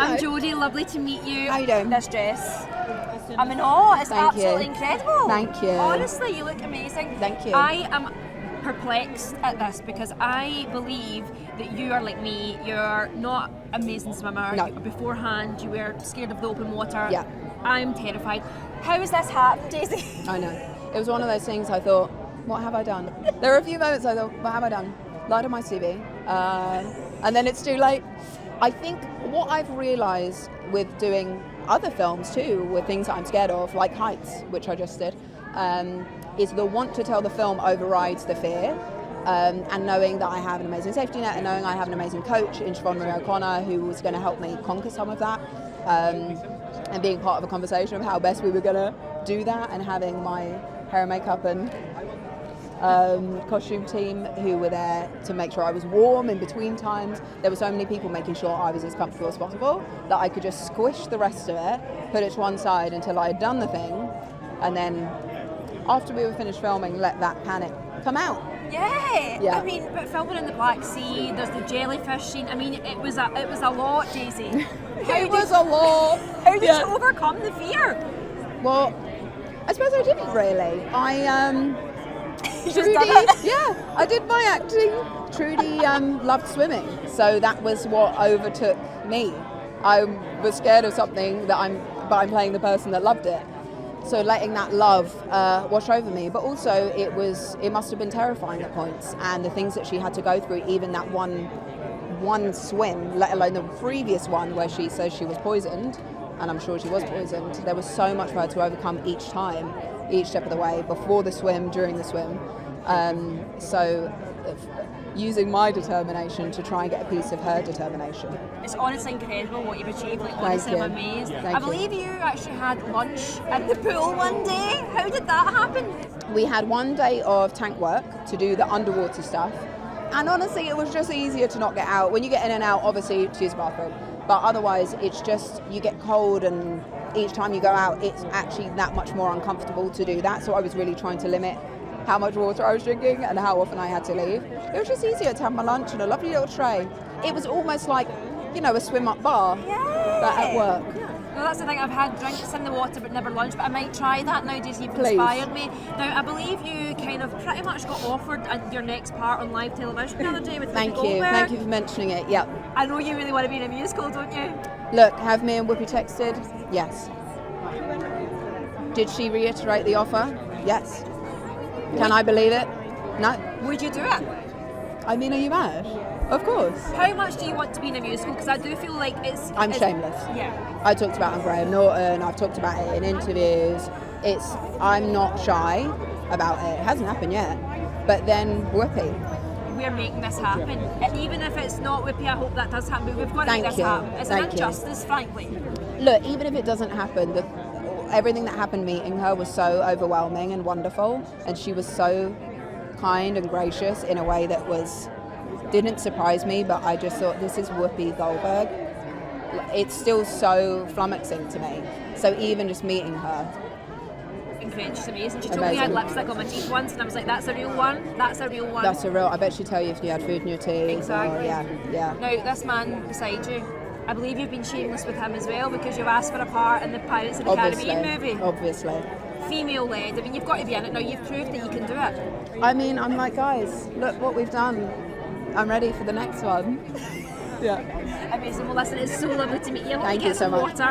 I'm Jodie, lovely to meet you. How you doing? This dress. I'm in awe, it's absolutely incredible. Thank you. Honestly, you look amazing. Thank you. I am perplexed at this because I believe that you are like me, you're not an amazing swimmer. No. Beforehand, you were scared of the open water. Yeah. I'm terrified. How has this happened, Daisy? I know. It was one of those things I thought, what have I done? There were a few moments I thought, what have I done? Lied on my CV. And then it's too late. I think what I've realised with doing other films too, with things that I'm scared of, like heights, which I just did, is the want to tell the film overrides the fear. And knowing that I have an amazing safety net and knowing I have an amazing coach in Siobhan Marie O'Connor who was going to help me conquer some of that, and being part of a conversation of how best we were going to do that, and having my hair and makeup and costume team who were there to make sure I was warm in between times. There were so many people making sure I was as comfortable as possible that I could just squish the rest of it, put it to one side until I had done the thing, and then after we were finished filming, let that panic come out. Yeah. I mean, but filming in the Black Sea, there's the jellyfish scene. I mean, it was a lot, Daisy. It was a lot. How did you overcome the fear? Well, I suppose I didn't really. Trudy, I did my acting. Trudy loved swimming, so that was what overtook me. I was scared of something but I'm playing the person that loved it. So letting that love wash over me, but also it must have been terrifying at points, and the things that she had to go through, even that one swim, let alone the previous one where she says she was poisoned, and I'm sure she was poisoned. There was so much for her to overcome each time, each step of the way, before the swim, during the swim. So using my determination to try and get a piece of her determination. It's honestly incredible what you've achieved. Like, honestly, I'm amazed. I believe you actually had lunch at the pool one day. How did that happen? We had one day of tank work to do the underwater stuff, and honestly it was just easier to not get out. When you get in and out, obviously to use the bathroom, but otherwise it's just you get cold, and each time you go out it's actually that much more uncomfortable to do that. So I was really trying to limit how much water I was drinking and how often I had to leave. It was just easier to have my lunch in a lovely little tray. It was almost like, a swim-up bar, but at work. Well, that's the thing, I've had drinks in the water but never lunch, but I might try that nowadays. You've Please. Inspired me. Now, I believe you kind of pretty much got offered your next part on live television the other day with Thank Whoopi you. Goldberg. Thank you for mentioning it. Yep. I know you really want to be in a musical, don't you? Look, have me and Whoopi texted? Yes. Did she reiterate the offer? Yes. Can I believe it? No. Would you do it? I mean, are you mad? Of course. How much do you want to be in a musical? Because I do feel like I'm shameless. Yeah. I talked about it on Graham Norton, I've talked about it in interviews. I'm not shy about it. It hasn't happened yet. But then Whoopi. We're making this happen. Even if it's not Whoopi, I hope that does happen, but we've got to make this happen. It's an injustice, frankly. Look, even if it doesn't happen, everything that happened meeting her was so overwhelming and wonderful, and she was so kind and gracious in a way that didn't surprise me, but I just thought, this is Whoopi Goldberg. It's still so flummoxing to me. So even just meeting her. Incredible, she's amazing. She told me I had lipstick on my teeth once, and I was like, that's a real one? That's a real one? That's a real, I bet she'd tell you if you had food in your tea. Exactly. Yeah. Now, this man beside you, I believe you've been shameless with him as well, because you've asked for a part in the Pirates of the Caribbean movie. Obviously. Female-led. I mean, you've got to be in it now. You've proved that you can do it. I mean, I'm like, guys, look what we've done. I'm ready for the next one. Yeah. Amazing. Well, listen, it's so lovely to meet you. Thank you so much. Water.